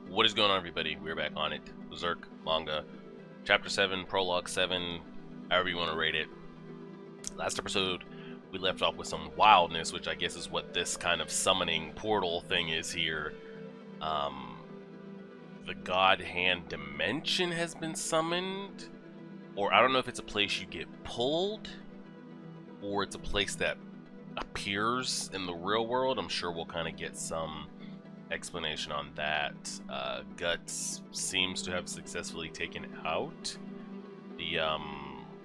What is going on, everybody? We're back on it. Berserk, Manga, Chapter 7, Prologue 7, however you want to rate it. Last episode, we left off with some wildness, which I guess is what this kind of summoning portal thing is here. The God Hand Dimension has been summoned, or I don't know if it's a place you get pulled, or it's a place that appears in the real world. I'm sure we'll kind of get some explanation on that. Guts seems to have successfully taken out the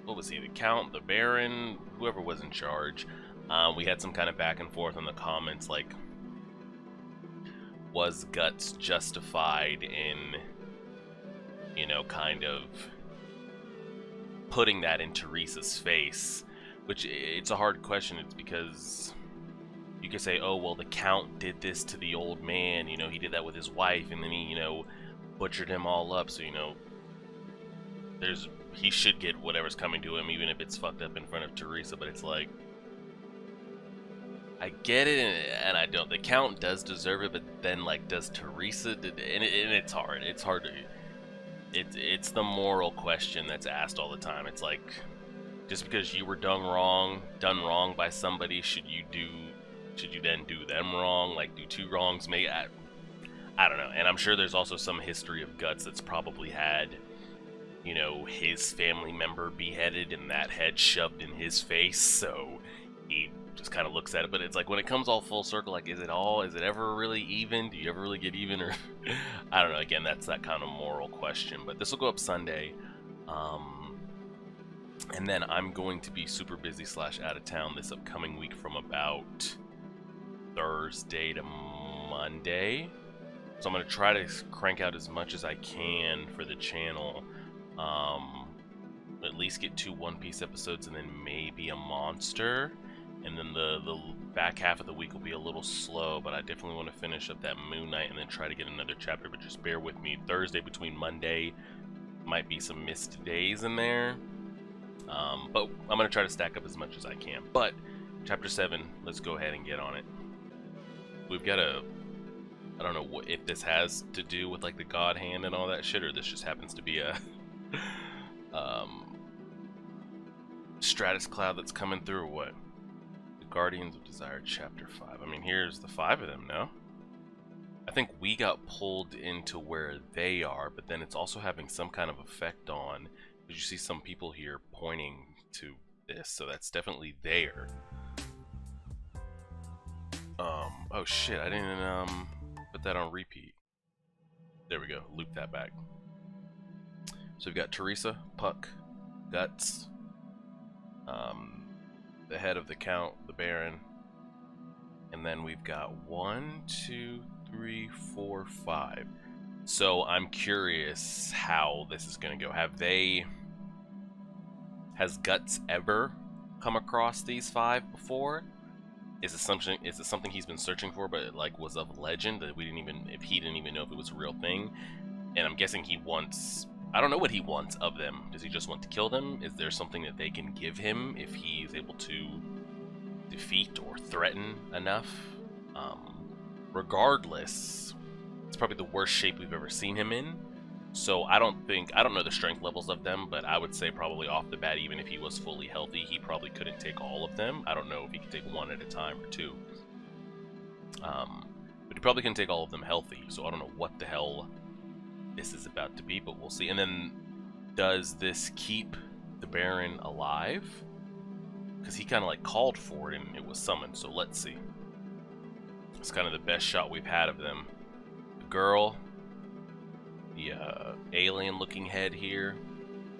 what was he, the Count, the Baron, whoever was in charge. We had some kind of back and forth in the comments, like, was Guts justified in, you know, kind of putting that in Teresa's face? Which, it's a hard question. It's because you could say, oh, well, the Count did this to the old man, you know, he did that with his wife, and then he, you know, butchered him all up, so, you know, he should get whatever's coming to him, even if it's fucked up in front of Teresa. But it's like, I get it, and I don't. The Count does deserve it, but then, like, does Teresa, and it's hard. It's hard to, it's the moral question that's asked all the time. It's like, just because you were done wrong by somebody, should you then do them wrong? Like, do two wrongs make... I don't know. And I'm sure there's also some history of Guts that's probably had, you know, his family member beheaded and that head shoved in his face, so he just kind of looks at it. But it's like, when it comes all full circle, like, is it ever really even? Do you ever really get even? Or I don't know. Again, that's that kind of moral question. But this will go up Sunday. And then I'm going to be super busy / out of town this upcoming week from about Thursday to Monday. So I'm going to try to crank out as much as I can for the channel. At least get 2 One Piece episodes and then maybe a monster. And then the back half of the week will be a little slow, but I definitely want to finish up that Moon Knight and then try to get another chapter. But just bear with me. Thursday between Monday might be some missed days in there. But I'm going to try to stack up as much as I can. But Chapter 7, let's go ahead and get on it. We've got I don't know if this has to do with, like, the God Hand and all that shit, or this just happens to be a Stratus Cloud that's coming through, or what? The Guardians of Desire, Chapter 5. I mean, here's the 5 of them, no? I think we got pulled into where they are, but then it's also having some kind of effect on... You see some people here pointing to this, so that's definitely there. Oh shit, I didn't put that on repeat. There we go, loop that back. So we've got Teresa, Puck, Guts, the head of the Count, the Baron, and then we've got 1, 2, 3, 4, 5. So I'm curious how this is going to go. Has Guts ever come across these 5 before? Is it something he's been searching for, but it, like, was of legend that he didn't even know if it was a real thing? And I'm guessing he wants, I don't know what he wants of them. Does he just want to kill them? Is there something that they can give him if he's able to defeat or threaten enough? Regardless, it's probably the worst shape we've ever seen him in. So I don't know the strength levels of them, but I would say probably off the bat, even if he was fully healthy, he probably couldn't take all of them. I don't know if he could take 1 at a time or 2. But he probably can take all of them healthy, so I don't know what the hell this is about to be, but we'll see. And then, does this keep the Baron alive? Because he kind of, like, called for it and it was summoned, so let's see. It's kind of the best shot we've had of them. The girl, the alien-looking head here,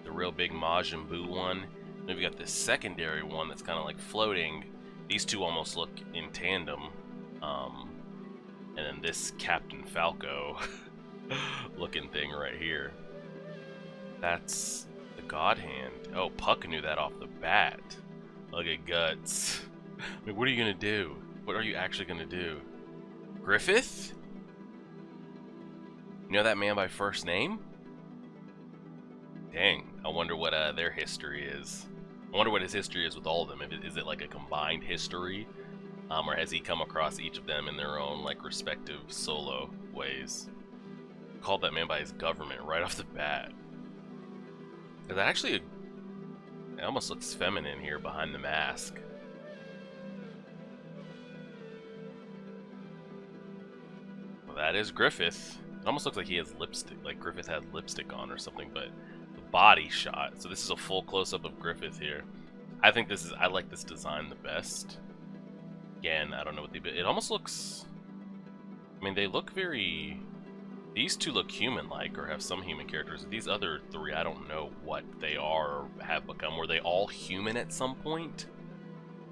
the real big Majin Buu one. Then we've got this secondary one that's kind of like floating. These two almost look in tandem. And then this Captain Falco looking thing right here. That's the God Hand. Oh, Puck knew that off the bat. Look at Guts. I mean, what are you gonna do? What are you actually gonna do? Griffith? You know that man by first name? Dang, I wonder what their history is. I wonder what his history is with all of them. Is it like a combined history Or has he come across each of them in their own like respective solo ways? Called that man by his government right off the bat. Is that actually it almost looks feminine here behind the mask. Well, that is Griffith. It almost looks like he has lipstick, like Griffith had lipstick on or something, but the body shot. So this is a full close-up of Griffith here. I think this is, I like this design the best. Again, I don't know what they, it almost looks, I mean, they look very, these two look human-like, or have some human characters. These other three, I don't know what they are or have become. Were they all human at some point?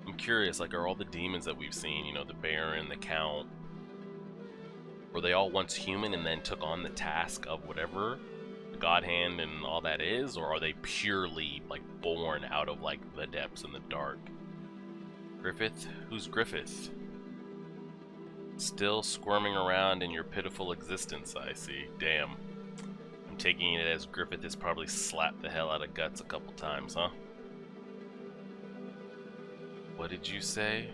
I'm curious, like, are all the demons that we've seen, you know, the Baron, the Count, were they all once human and then took on the task of whatever the God Hand and all that is? Or are they purely, like, born out of, like, the depths and the dark? Griffith? Who's Griffith? Still squirming around in your pitiful existence, I see. Damn. I'm taking it as Griffith has probably slapped the hell out of Guts a couple times, huh? What did you say?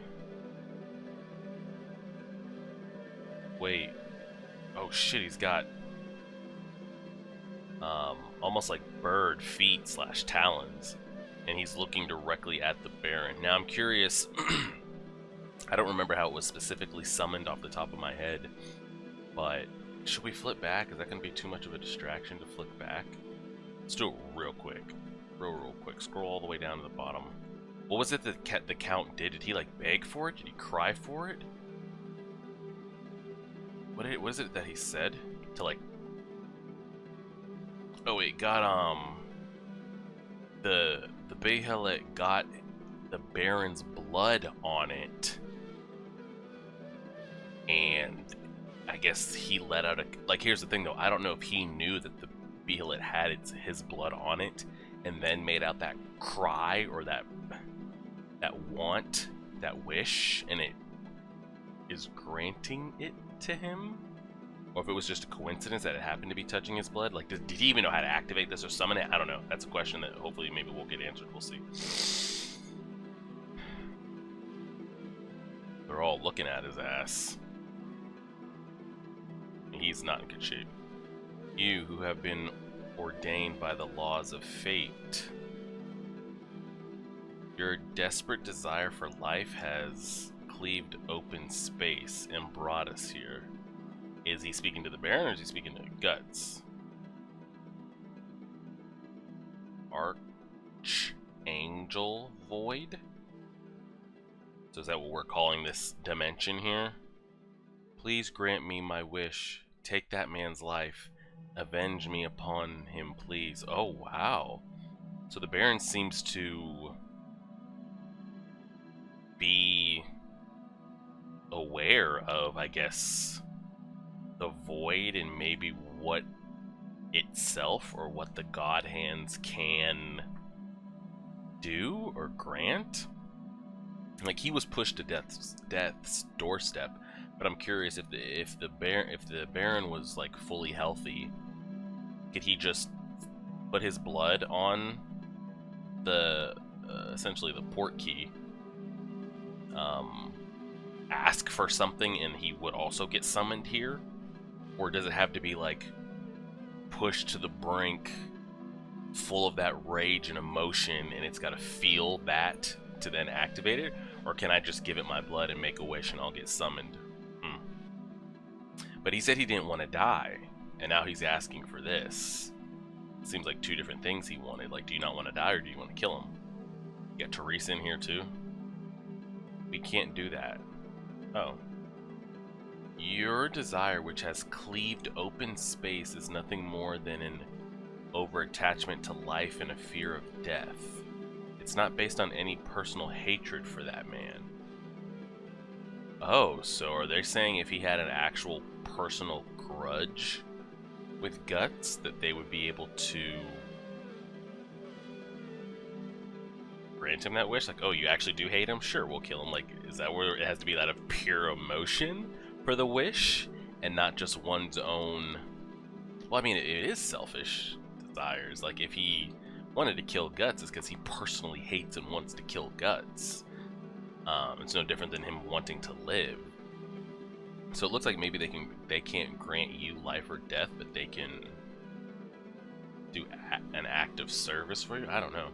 Wait. Oh shit, he's got almost like bird feet / talons, and he's looking directly at the Baron. Now I'm curious, I don't remember how it was specifically summoned off the top of my head, but should we flip back? Is that going to be too much of a distraction to flip back? Let's do it real quick. Real quick. Scroll all the way down to the bottom. What was it that the Count did? Did he like beg for it? Did he cry for it? What is it that he said? To like... Oh wait, got the Behelit got the Baron's blood on it. And I guess he let out a... Like, here's the thing though, I don't know if he knew that the Behelit had his blood on it and then made out that cry or that want, that wish, and it is granting it to him, or if it was just a coincidence that it happened to be touching his blood. Like, did he even know how to activate this or summon it? I don't know. That's a question that hopefully maybe we'll get answered. We'll see. They're all looking at his ass. He's not in good shape. You who have been ordained by the laws of fate. Your desperate desire for life has cleaved open space and brought us here. Is he speaking to the Baron or is he speaking to Guts? Archangel Void? So is that what we're calling this dimension here? Please grant me my wish. Take that man's life. Avenge me upon him, please. Oh, wow. So the Baron seems to be aware of, I guess, the void and maybe what itself or what the God Hands can do or grant. Like, he was pushed to death's doorstep, but I'm curious if the Baron was like fully healthy, could he just put his blood on the essentially the port key, ask for something, and he would also get summoned here? Or does it have to be like pushed to the brink, full of that rage and emotion, and it's got to feel that to then activate it? Or can I just give it my blood and make a wish and I'll get summoned? But he said he didn't want to die, and now he's asking for this. It seems like two different things he wanted. Like, do you not want to die or do you want to kill him? You got Teresa in here too? We can't do that. Oh. Your desire, which has cleaved open space, is nothing more than an over-attachment to life and a fear of death. It's not based on any personal hatred for that man. Oh, so are they saying if he had an actual personal grudge with Guts, that they would be able to grant him that wish? Like, oh, you actually do hate him? Sure, we'll kill him. Like, is that where it has to be out of pure emotion for the wish and not just one's own? Well, I mean, it is selfish desires. Like, if he wanted to kill Guts, it's because he personally hates and wants to kill Guts. It's no different than him wanting to live. So it looks like maybe they can't grant you life or death, but they can do an act of service for you. I don't know.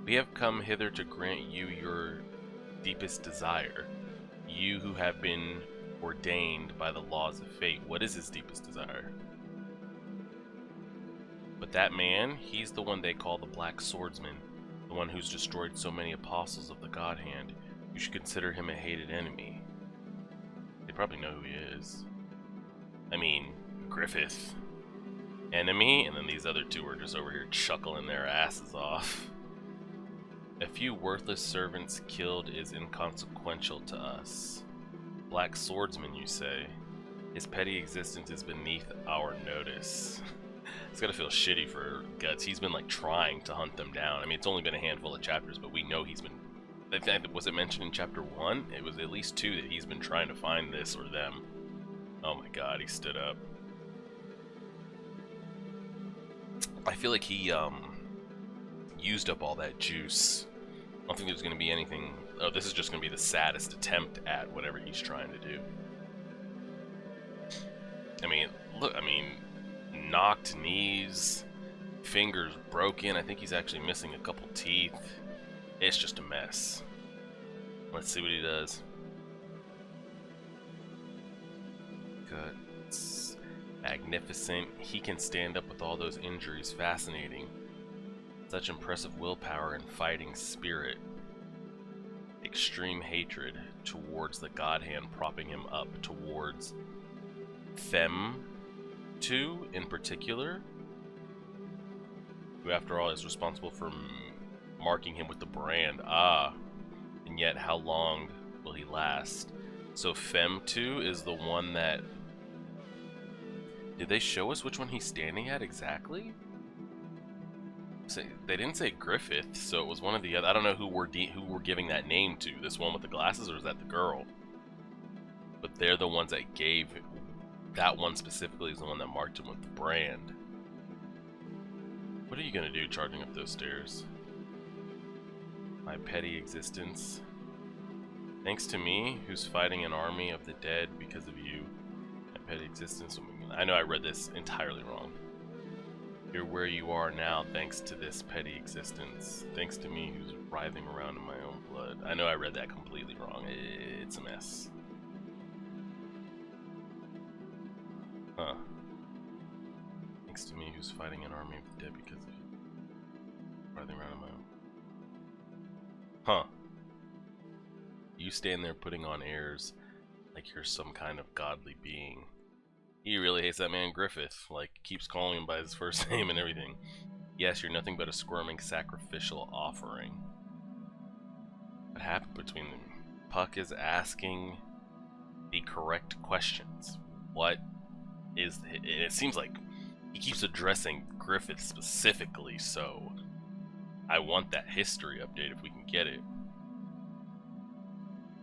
We have come hither to grant you your deepest desire. You who have been ordained by the laws of fate. What is his deepest desire? But that man, he's the one they call the Black Swordsman, the one who's destroyed so many apostles of the God Hand. You should consider him a hated enemy. They probably know who he is. I mean, Griffith. Enemy, and then these other two are just over here chuckling their asses off. A few worthless servants killed is inconsequential to us. Black Swordsman, you say? His petty existence is beneath our notice. It's gotta feel shitty for Guts. He's been like trying to hunt them down. I mean, it's only been a handful of chapters, but we know he's been... Was it mentioned in chapter 1? It was at least 2 that he's been trying to find this or them. Oh my god, he stood up. I feel like he used up all that juice. I don't think there's going to be anything... Oh, this is just going to be the saddest attempt at whatever he's trying to do. I mean, look, knocked knees, fingers broken. I think he's actually missing a couple teeth. It's just a mess. Let's see what he does. Guts. Magnificent. He can stand up with all those injuries. Fascinating. Such impressive willpower and fighting spirit. Extreme hatred towards the God Hand, propping him up towards Them 2 in particular, who after all is responsible for marking him with the brand. And yet how long will he last? So Fem 2 is the one that... Did they show us which one he's standing at exactly? They didn't say Griffith, so it was one of the other. I don't know who we're giving that name to. This one with the glasses, or is that the girl? But they're the ones that gave that one specifically, is the one that marked him with the brand. What are you gonna do charging up those stairs? My petty existence. Thanks to me, who's fighting an army of the dead because of you. My petty existence. I know I read this entirely wrong. You're where you are now thanks to this petty existence. Thanks to me who's writhing around in my own blood. I know I read that completely wrong. It's a mess. Huh. Thanks to me who's fighting an army of the dead because of you. Writhing around in my own. Huh. You stand there putting on airs like you're some kind of godly being. He really hates that man Griffith, like keeps calling him by his first name and everything. Yes, you're nothing but a squirming sacrificial offering. What happened between them? Puck is asking the correct questions. What is it? It seems like he keeps addressing Griffith specifically, so I want that history update if we can get it.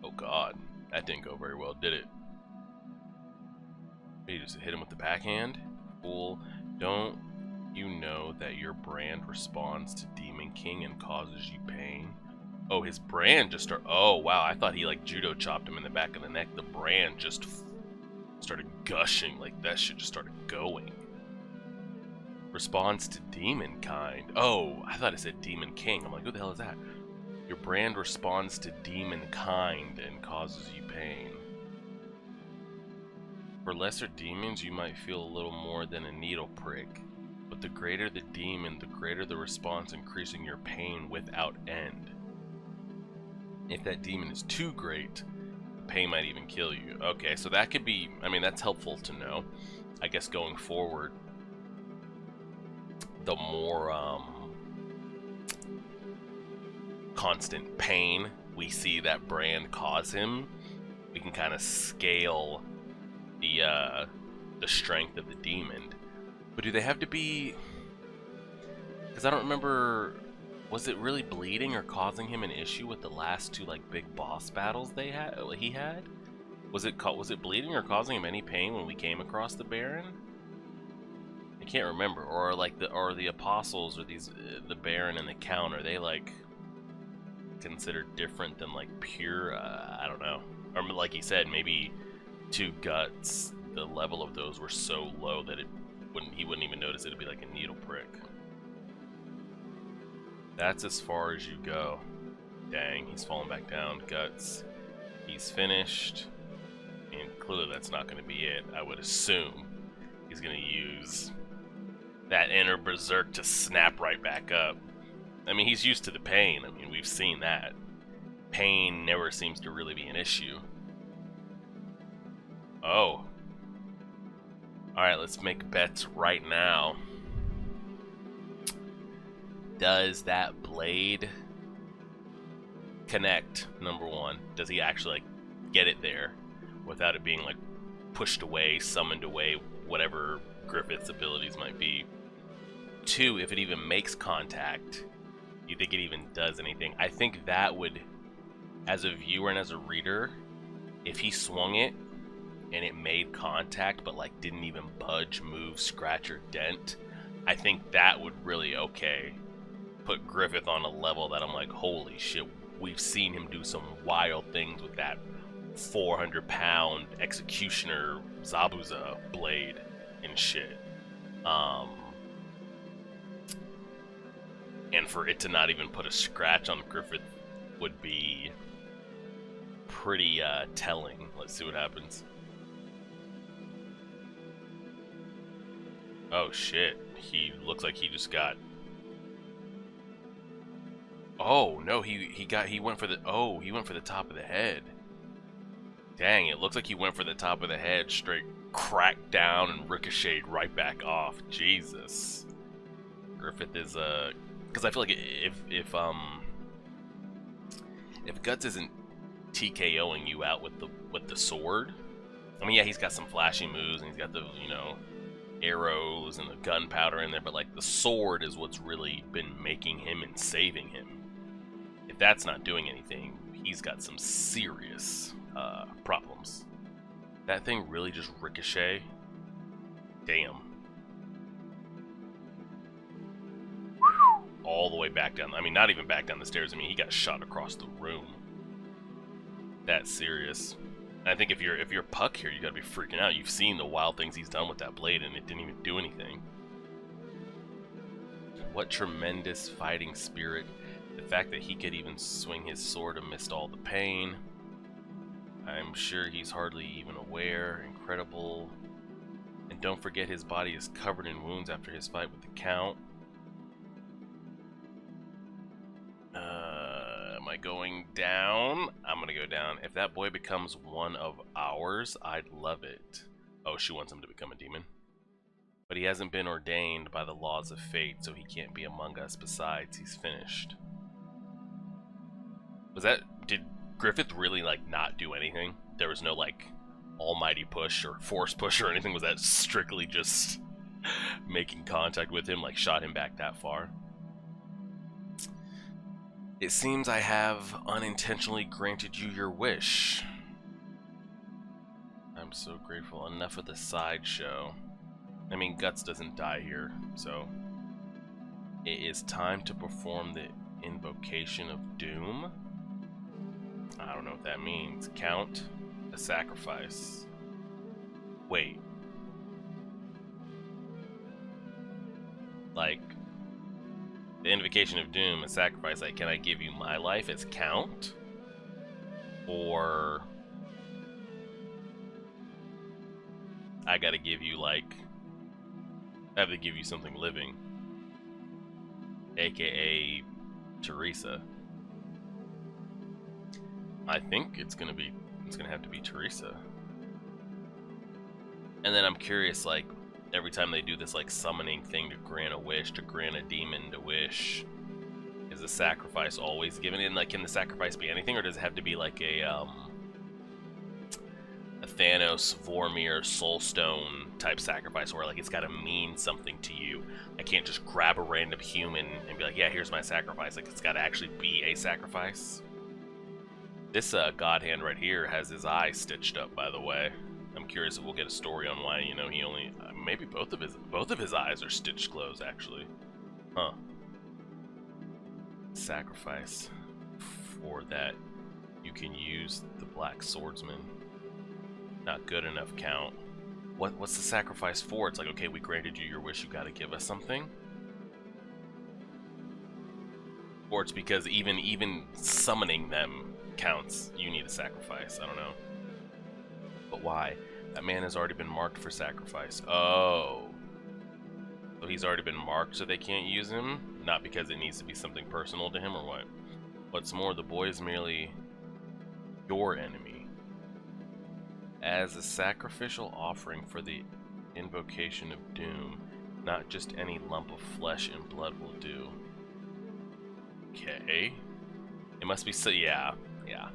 Oh god, that didn't go very well, did it? You just hit him with the backhand? Fool, don't you know that your brand responds to Demon King and causes you pain? Oh, his brand just started... Oh, wow, I thought he, like, judo chopped him in the back of the neck. The brand just started gushing, like, that shit just started going. Responds to Demon Kind. Oh, I thought it said Demon King. I'm like, who the hell is that? Your brand responds to Demon Kind and causes you pain. For lesser demons, you might feel a little more than a needle prick, but the greater the demon, the greater the response, increasing your pain without end. If that demon is too great, the pain might even kill you. Okay, so that could be, I mean, that's helpful to know. I guess going forward, the more constant pain we see that brand cause him, we can kind of scale the strength of the demon. But do they have to be... Because I don't remember... Was it really bleeding or causing him an issue with the last two like big boss battles he had? Was it bleeding or causing him any pain when we came across the Baron? I can't remember. Or like the apostles or these the Baron and the Count, are they like considered different than like pure, I don't know. Or like he said, maybe 2 guts, the level of those were so low that he wouldn't even notice it. It'd be like a needle prick. That's as far as you go. Dang, he's falling back down. Guts. He's finished. And clearly that's not going to be it. I would assume he's going to use that inner Berserk to snap right back up. I mean, he's used to the pain. I mean, we've seen that. Pain never seems to really be an issue. Oh. Alright, let's make bets right now. Does that blade connect, number one? Does he actually, like, get it there without it being, like, pushed away, summoned away, whatever Griffith's abilities might be? 2, if it even makes contact, do you think it even does anything? I think that would, as a viewer and as a reader, if he swung it and it made contact but like didn't even budge, move, scratch, or dent, I think that would really, okay, put Griffith on a level that I'm like, holy shit, we've seen him do some wild things with that 400-pound executioner Zabuza blade and shit. And for it to not even put a scratch on Griffith would be pretty telling. Let's see what happens. Oh shit, he looks like he just got... Oh no, he went for the... Oh, he went for the top of the head. Dang, it looks like he went for the top of the head, straight cracked down and ricocheted right back off. Jesus. Griffith is because I feel like if Guts isn't TKOing you out with the sword, I mean, yeah, he's got some flashy moves and he's got the, you know, arrows and the gunpowder in there, but like the sword is what's really been making him and saving him. If that's not doing anything, he's got some serious problems. That thing really just ricochet. Damn. All the way back down. I mean, not even back down the stairs. I mean, he got shot across the room. That's serious. And I think if you're Puck here, you gotta be freaking out. You've seen the wild things he's done with that blade, and it didn't even do anything. What tremendous fighting spirit. The fact that he could even swing his sword amidst all the pain. I'm sure he's hardly even aware. Incredible. And don't forget, his body is covered in wounds after his fight with the Count. Am I going down? I'm gonna go down. If that boy becomes one of ours, I'd love it. Oh, she wants him to become a demon. But he hasn't been ordained by the laws of fate, so he can't be among us. Besides, he's finished. Did Griffith really, like, not do anything? There was no, like, almighty push or force push or anything? Was that strictly just making contact with him, like, shot him back that far? It seems I have unintentionally granted you your wish. I'm so grateful. Enough of the sideshow. I mean, Guts doesn't die here, so... It is time to perform the Invocation of Doom. I don't know what that means. Count a sacrifice. Wait. Like... The Invocation of Doom, a sacrifice, like, can I give you my life as count? Or I gotta give you, like, I have to give you something living, aka Teresa. I think it's gonna have to be Teresa. And then I'm curious, like, every time they do this, like, summoning thing to grant a wish, to grant a demon to wish, is the sacrifice always given? And, like, can the sacrifice be anything, or does it have to be like a Thanos, Vormir, Soulstone type sacrifice, where, like, it's got to mean something to you? I can't just grab a random human and be like, yeah, here's my sacrifice. Like, it's got to actually be a sacrifice. This God Hand right here has his eye stitched up, by the way. I'm curious if we'll get a story on why, you know, he only... maybe both of his eyes are stitched closed, actually. Huh. Sacrifice. or that you can use the Black Swordsman. Not good enough count. What's the sacrifice for? It's like, okay, we granted you your wish, you gotta give us something? Or it's because even summoning them counts, you need a sacrifice. I don't know. But why? That man has already been marked for sacrifice. Oh. So he's already been marked so they can't use him? Not because it needs to be something personal to him or what? What's more, the boy is merely your enemy. As a sacrificial offering for the Invocation of Doom, not just any lump of flesh and blood will do. Okay. It must be so, yeah. Yep.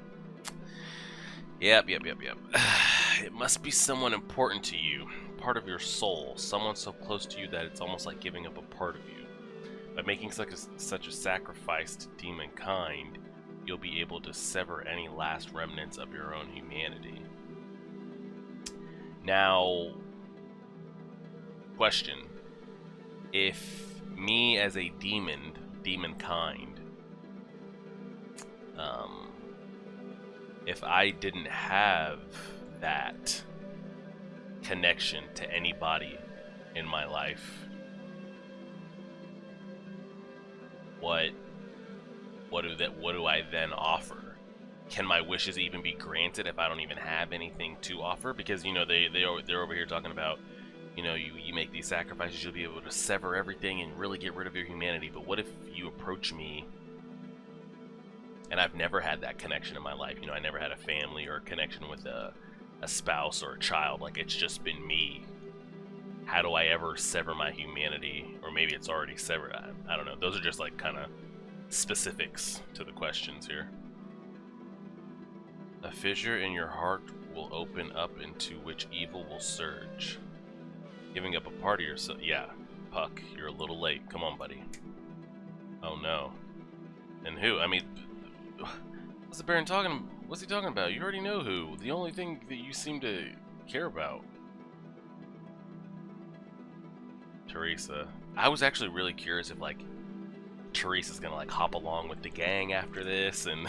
It must be someone important to you, part of your soul, someone so close to you that it's almost like giving up a part of you. By making such a sacrifice to demon kind, you'll be able to sever any last remnants of your own humanity. Now, question. If me as a demon kind, if I didn't have that connection to anybody in my life, what do I then offer? Can my wishes even be granted if I don't even have anything to offer? Because, you know, they're over here talking about, you know, you make these sacrifices, you'll be able to sever everything and really get rid of your humanity. But what if you approach me and I've never had that connection in my life? You know, I never had a family or a connection with a spouse or a child. Like, it's just been me. How do I ever sever my humanity? Or maybe it's already severed. I don't know. Those are just like kind of specifics to the questions here. A fissure in your heart will open up into which evil will surge. Giving up a part of yourself. Yeah, Puck, you're a little late. Come on, buddy. Oh no. And who? I mean, what's the Baron talking? What's he talking about? You already know who. The only thing that you seem to care about. Teresa. I was actually really curious if, like, Teresa's gonna, like, hop along with the gang after this and,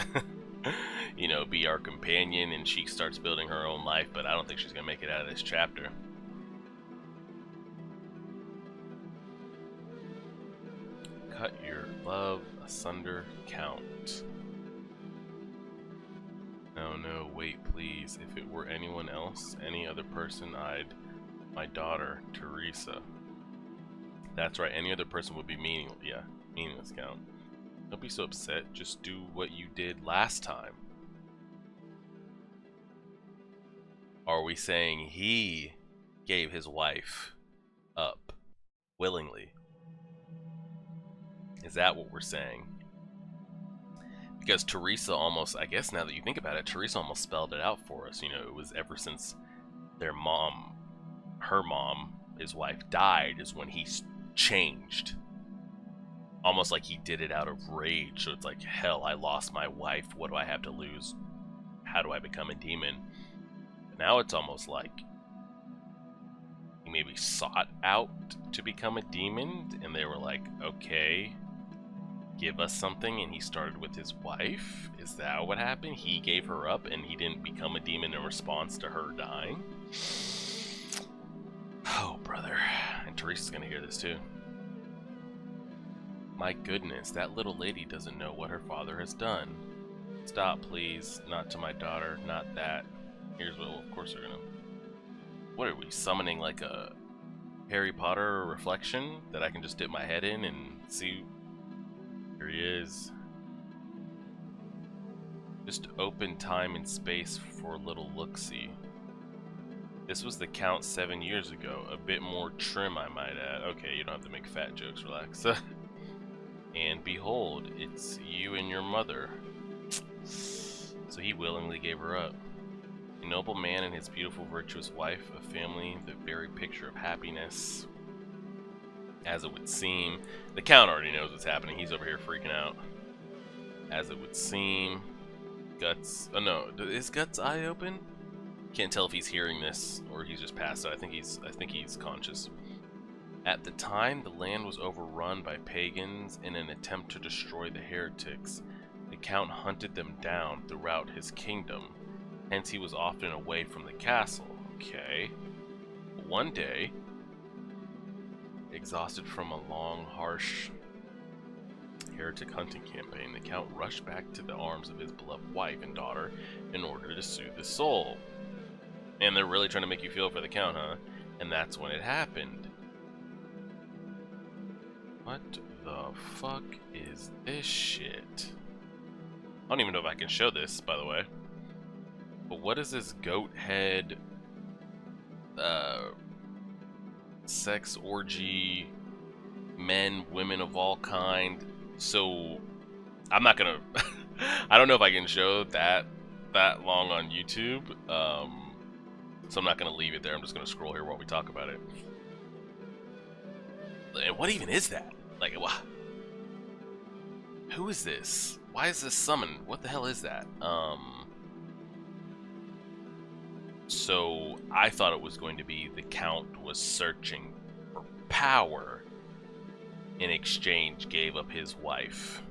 you know, be our companion, and she starts building her own life, but I don't think she's gonna make it out of this chapter. Cut your love asunder, count. No, wait, please. If it were anyone else, any other person, my daughter, Teresa. That's right, any other person would be meaningless. Yeah, meaningless, count. Don't be so upset, just do what you did last time. Are we saying he gave his wife up willingly? Is that what we're saying? Because Teresa almost, I guess now that you think about it, Teresa almost spelled it out for us. You know, it was ever since their mom, her mom, his wife, died is when he changed. Almost like he did it out of rage. So it's like, hell, I lost my wife. What do I have to lose? How do I become a demon? Now it's almost like he maybe sought out to become a demon, and they were like, okay, give us something, and he started with his wife. Is that what happened? He gave her up and he didn't become a demon in response to her dying? Oh, brother. And Teresa's gonna hear this too. My goodness, that little lady doesn't know what her father has done. Stop, please. Not to my daughter, not that. Here's what, well, of course they're gonna... What are we, summoning like a Harry Potter reflection that I can just dip my head in and see? Here he is. Just open time and space for a little look-see. This was the Count 7 years ago. A bit more trim, I might add. Okay, you don't have to make fat jokes, relax. And behold, it's you and your mother. So he willingly gave her up. A noble man and his beautiful, virtuous wife, a family, the very picture of happiness. As it would seem, the Count already knows what's happening. He's over here freaking out. As it would seem, Guts. Oh no, is Guts' eye open? Can't tell if he's hearing this or he's just passed out. I think he's conscious. At the time, the land was overrun by pagans in an attempt to destroy the heretics. The Count hunted them down throughout his kingdom, hence he was often away from the castle. Okay. One day, exhausted from a long, harsh heretic hunting campaign, the Count rushed back to the arms of his beloved wife and daughter in order to soothe his soul. And they're really trying to make you feel for the Count, huh? And that's when it happened. What the fuck is this shit? I don't even know if I can show this, by the way. But what is this goat head sex orgy, men, women of all kind? So I'm not gonna I don't know if I can show that long on YouTube. So I'm not gonna leave it there. I'm just gonna scroll here while we talk about it. And what even is that? Like, who is this? Why is this summoned? What the hell is that? So I thought it was going to be the Count was searching for power, in exchange gave up his wife.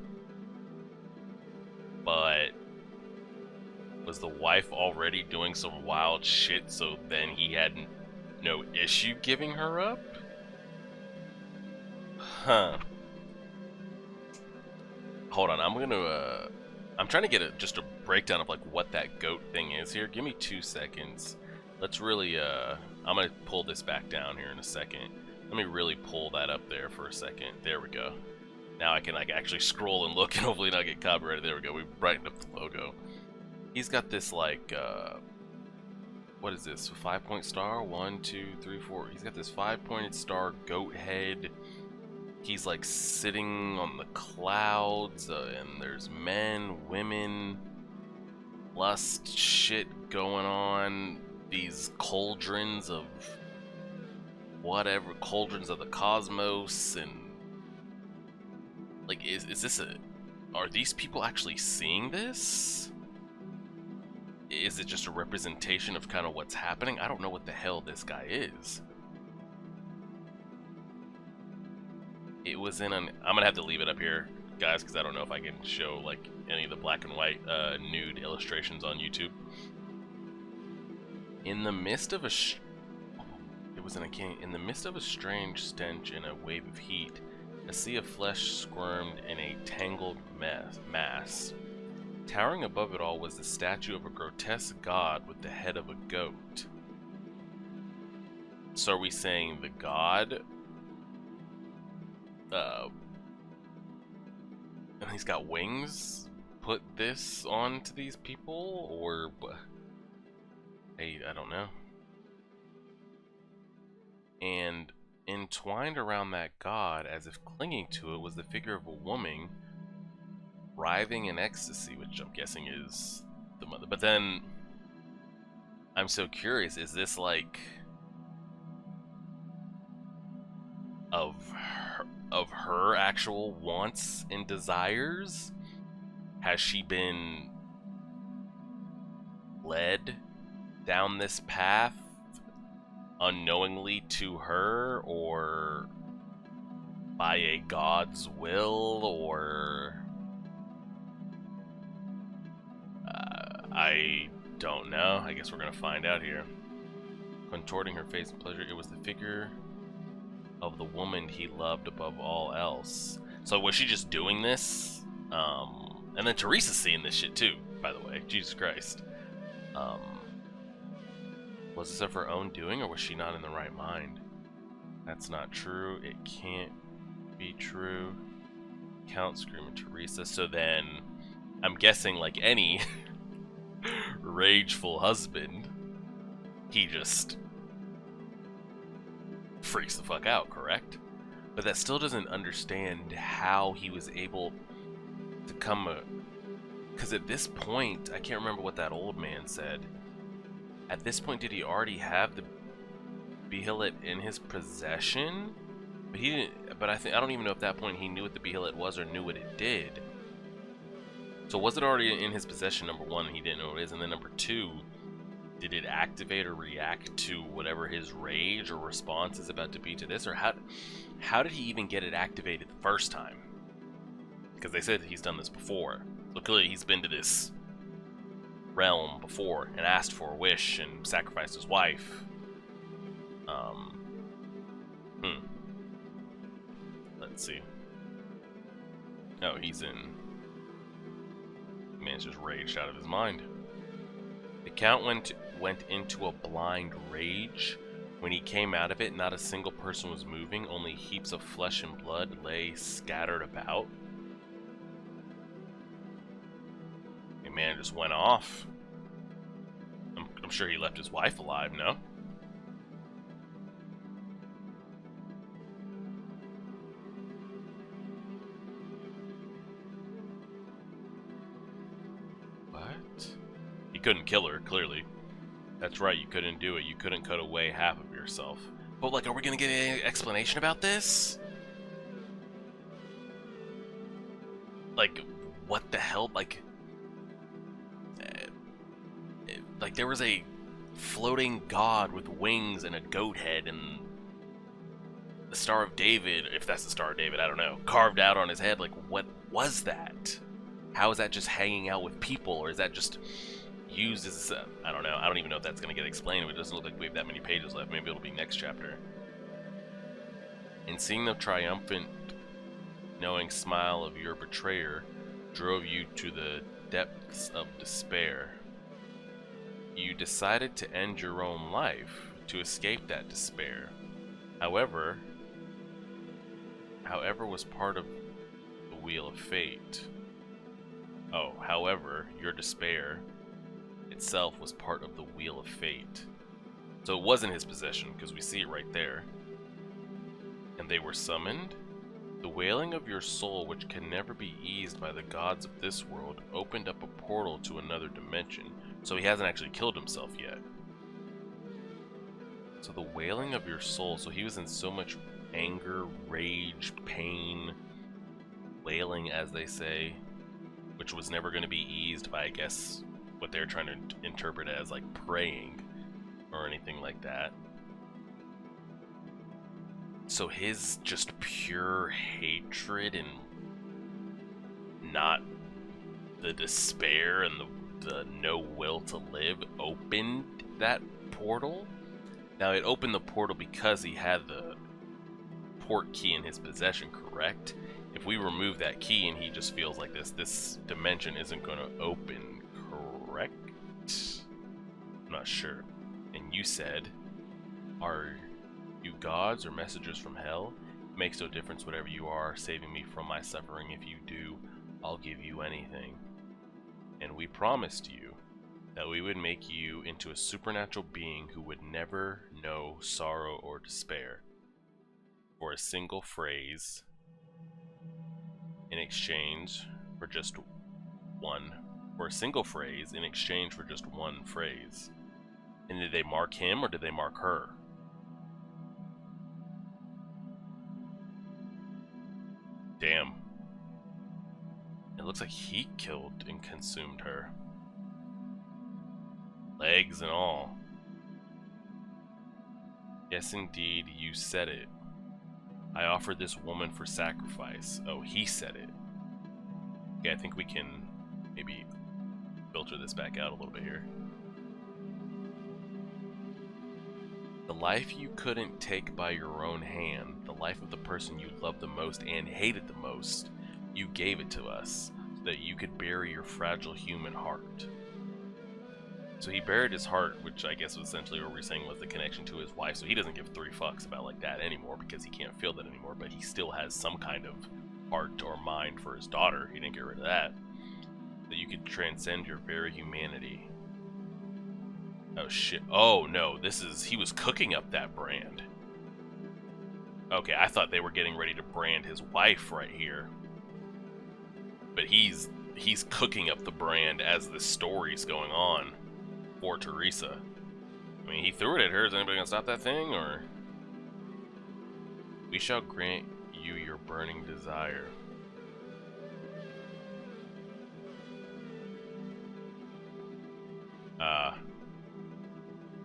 But was the wife already doing some wild shit, so then he had no issue giving her up? Huh. Hold on, I'm trying to get just a breakdown of like what that goat thing is here. Give me 2 seconds. Let's really, I'm gonna pull this back down here in a second. Let me really pull that up there for a second. There we go. Now I can like actually scroll and look and hopefully not get copyrighted. There we go. We brightened up the logo. He's got this like, what is this? 5-point star? 1, 2, 3, 4. He's got this 5-pointed star goat head. He's like sitting on the clouds, and there's men, women, lust shit going on. These cauldrons of whatever, cauldrons of the cosmos, and like, is this are these people actually seeing this? Is it just a representation of kind of what's happening? I don't know what the hell this guy is. It was in an... I'm gonna have to leave it up here, guys, because I don't know if I can show like any of the black and white nude illustrations on YouTube. In the midst of a in the midst of a strange stench and a wave of heat, a sea of flesh squirmed in a tangled mass. Towering above it all was the statue of a grotesque god with the head of a goat. So are we saying the god? And he's got wings? Put this onto these people? Or... hey, I don't know. And entwined around that god, as if clinging to it, was the figure of a woman writhing in ecstasy, which I'm guessing is the mother. But then, I'm so curious, is this like of her actual wants and desires? Has she been led down this path unknowingly to her, or by a god's will, or I don't know. I guess we're gonna find out here. Contorting her face in pleasure, it was the figure of the woman he loved above all else. So was she just doing this? And then Teresa's seeing this shit too, by the way. Jesus Christ. Was this of her own doing, or was she not in the right mind? That's not true. It can't be true. Count screaming Teresa. So then, I'm guessing like any rageful husband, he just freaks the fuck out, correct? But that still doesn't understand how he was able to come... Because at this point, I can't remember what that old man said. At this point, did he already have the Behelit in his possession? But he didn't. But I don't even know if at that point he knew what the Behelit was or knew what it did. So was it already in his possession? Number one, he didn't know what it is, and then number two, did it activate or react to whatever his rage or response is about to be to this, or how did he even get it activated the first time? Because they said he's done this before. So clearly he's been to this realm before and asked for a wish and sacrificed his wife. Let's see. Oh, he's in... Man's just raged out of his mind. The Count went into a blind rage. When he came out of it, not a single person was moving, only heaps of flesh and blood lay scattered about. The man just went off. I'm sure he left his wife alive, no? Couldn't kill her, clearly. That's right, you couldn't do it. You couldn't cut away half of yourself. But, like, are we gonna get any explanation about this? Like, what the hell? Like, there was a floating god with wings and a goat head and the Star of David, if that's the Star of David, I don't know, carved out on his head. Like, what was that? How is that just hanging out with people, or is that just used as I don't know. I don't even know if that's going to get explained. It doesn't look like we have that many pages left. Maybe it'll be next chapter. And seeing the triumphant, knowing smile of your betrayer drove you to the depths of despair. You decided to end your own life to escape that despair. However was part of the wheel of fate. Oh, however, your despair itself was part of the wheel of fate. So it was in his possession, because we see it right there. And they were summoned. The wailing of your soul, which can never be eased by the gods of this world, opened up a portal to another dimension. So he hasn't actually killed himself yet. So the wailing of your soul, so he was in so much anger, rage, pain, wailing, as they say, which was never going to be eased by, I guess, what they're trying to interpret as like praying or anything like that. So his just pure hatred and not the despair and the no will to live opened that portal. Now it opened the portal because he had the port key in his possession, correct? If we remove that key and he just feels like this dimension isn't going to open, correct? I'm not sure. And you said, are you gods or messengers from hell? It makes no difference whatever you are, saving me from my suffering. If you do, I'll give you anything. And we promised you that we would make you into a supernatural being who would never know sorrow or despair. For a single phrase in exchange for just one. For a single phrase in exchange for just one phrase. And did they mark him or did they mark her? Damn. It looks like he killed and consumed her. Legs and all. Yes, indeed, you said it. I offered this woman for sacrifice. Oh, he said it. Okay, I think we can maybe filter this back out a little bit here. The life you couldn't take by your own hand, the life of the person you loved the most and hated the most, you gave it to us so that you could bury your fragile human heart. So he buried his heart, which I guess was essentially what we're saying was the connection to his wife. So he doesn't give three fucks about like that anymore because he can't feel that anymore, but he still has some kind of heart or mind for his daughter. He didn't get rid of that. That you could transcend your very humanity. Oh shit. Oh no, he was cooking up that brand. Okay, I thought they were getting ready to brand his wife right here. But he's cooking up the brand as the story's going on. For Teresa. I mean, he threw it at her. Is anybody gonna stop that thing, or? We shall grant you your burning desire.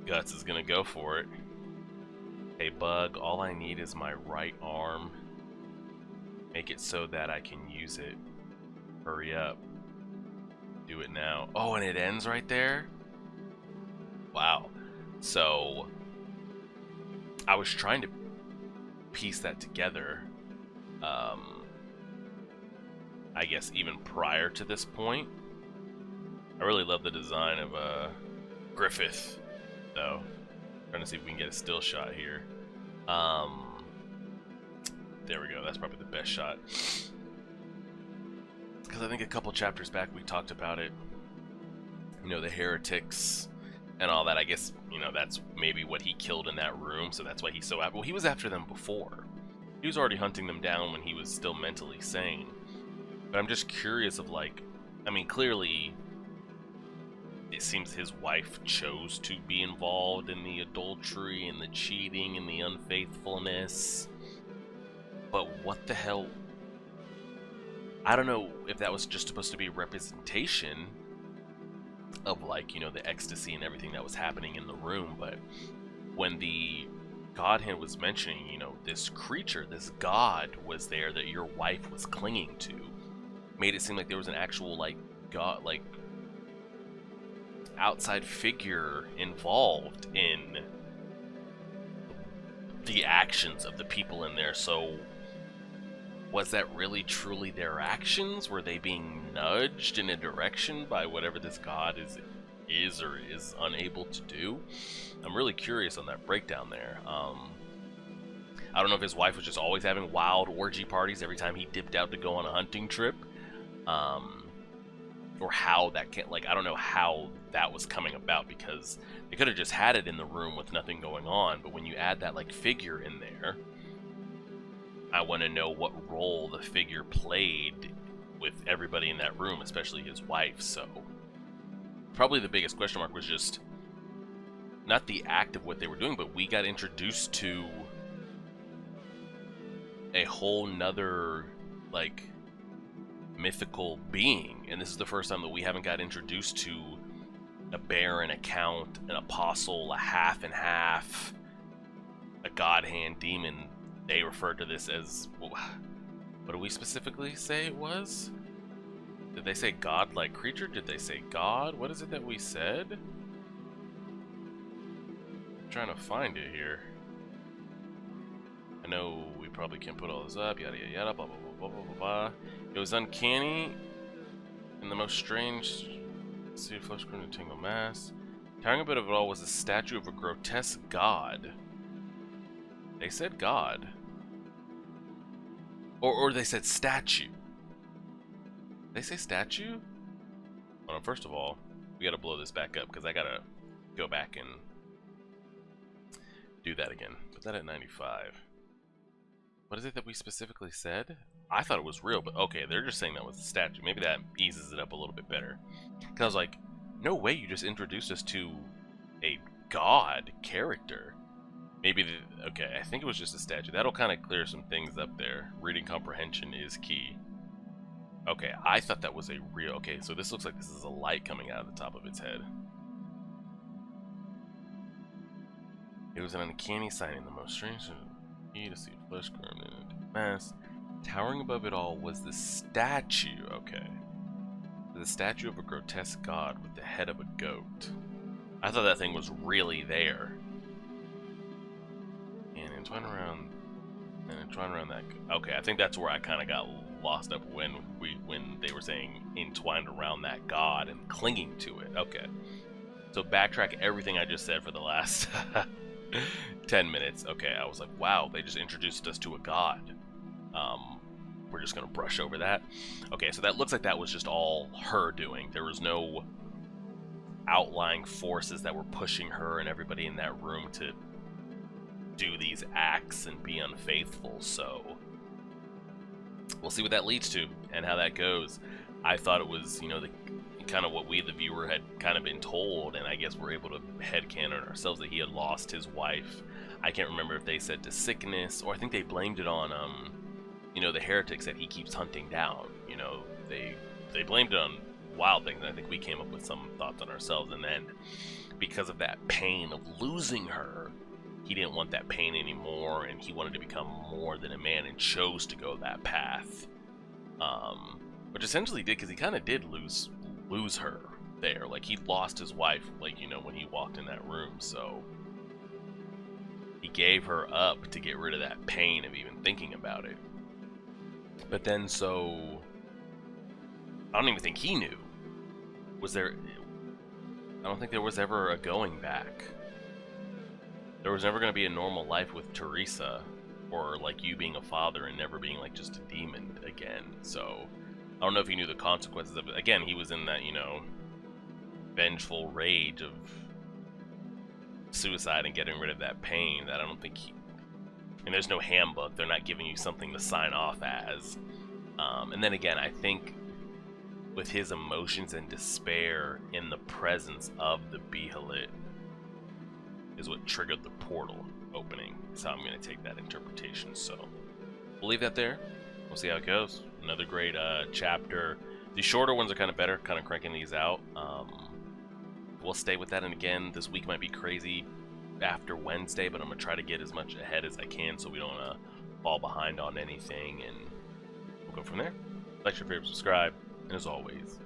Guts is gonna go for it. Hey, Bug, all I need is my right arm. Make it so that I can use it. Hurry up. Do it now. Oh, and it ends right there? Wow. So, I was trying to piece that together. I guess even prior to this point. I really love the design of Griffith, though. Trying to see if we can get a still shot here. There we go. That's probably the best shot. Because I think a couple chapters back we talked about it. You know, the heretics and all that. I guess, you know, that's maybe what he killed in that room, so that's why he's so after. Well, he was after them before. He was already hunting them down when he was still mentally sane. But I'm just curious of, like, I mean, clearly it seems his wife chose to be involved in the adultery and the cheating and the unfaithfulness. But what the hell? I don't know if that was just supposed to be a representation of, like, you know, the ecstasy and everything that was happening in the room, but when the Godhead was mentioning, you know, this creature, this god was there that your wife was clinging to, made it seem like there was an actual, like, god, like, outside figure involved in the actions of the people in there. So was that really truly their actions? Were they being nudged in a direction by whatever this god is or is unable to do? I'm really curious on that breakdown there. I don't know if his wife was just always having wild orgy parties every time he dipped out to go on a hunting trip, or how that can, like, I don't know how that was coming about, because they could have just had it in the room with nothing going on. But when you add that, like, figure in there, I want to know what role the figure played with everybody in that room, especially his wife. So probably the biggest question mark was just not the act of what they were doing, but we got introduced to a whole nother, like, mythical being, and this is the first time that we haven't got introduced to a baron, a count, an apostle, a half and half, a god hand demon. They referred to this as, what do we specifically say it was? Did they say god-like creature? Did they say god? What is it that we said? I'm trying to find it here. I know we probably can't put all this up, yada yada yada, blah blah blah blah blah blah. It was uncanny and the most strange. See, flesh grown and tangled mass. Towering above it all was a statue of a grotesque god. They said god. Or they said statue. They say statue? Well, first of all, we gotta blow this back up because I gotta go back and do that again. Put that at 95. What is it that we specifically said? I thought it was real, but okay, they're just saying that was a statue. Maybe that eases it up a little bit better. Because I was like, no way you just introduced us to a god character. Maybe, okay, I think it was just a statue. That'll kind of clear some things up there. Reading comprehension is key. Okay, I thought that was a real, okay, so this looks like this is a light coming out of the top of its head. It was an uncanny sight in the most strange to see flesh grown in a mass. Towering above it all was the statue, okay. The statue of a grotesque god with the head of a goat. I thought that thing was really there. And entwined around that. Okay, I think that's where I kind of got lost up when they were saying entwined around that god and clinging to it. Okay. So backtrack everything I just said for the last 10 minutes. Okay, I was like, wow, they just introduced us to a god. We're just gonna brush over that. Okay, so that looks like that was just all her doing. There was no outlying forces that were pushing her and everybody in that room to do these acts and be unfaithful. So we'll see what that leads to and how that goes. I thought it was, you know, the kind of what we, the viewer, had kind of been told, and I guess we're able to headcanon ourselves that he had lost his wife. I can't remember if they said to sickness, or I think they blamed it on, you know, the heretics that he keeps hunting down. You know, they blamed it on wild things, and I think we came up with some thoughts on ourselves, and then because of that pain of losing her, he didn't want that pain anymore, and he wanted to become more than a man and chose to go that path. Which essentially did, because he kind of did lose lose her there. Like, he lost his wife, like, you know, when he walked in that room, so he gave her up to get rid of that pain of even thinking about it. But then, so I don't even think he knew. Was there... I don't think there was ever a going back. There was never going to be a normal life with Teresa, or like you being a father and never being like just a demon again. So I don't know if he knew the consequences of it. Again, he was in that, you know, vengeful rage of suicide and getting rid of that pain that I don't think he... And there's no handbook. They're not giving you something to sign off as. And then again, I think with his emotions and despair in the presence of the Behelit is what triggered the portal opening. That's how I'm going to take that interpretation. So we'll leave that there. We'll see how it goes. Another great chapter. The shorter ones are kind of better, kind of cranking these out. We'll stay with that. And again, this week might be crazy after Wednesday, but I'm going to try to get as much ahead as I can so we don't fall behind on anything. And we'll go from there. Like, share, favorite, subscribe. And as always,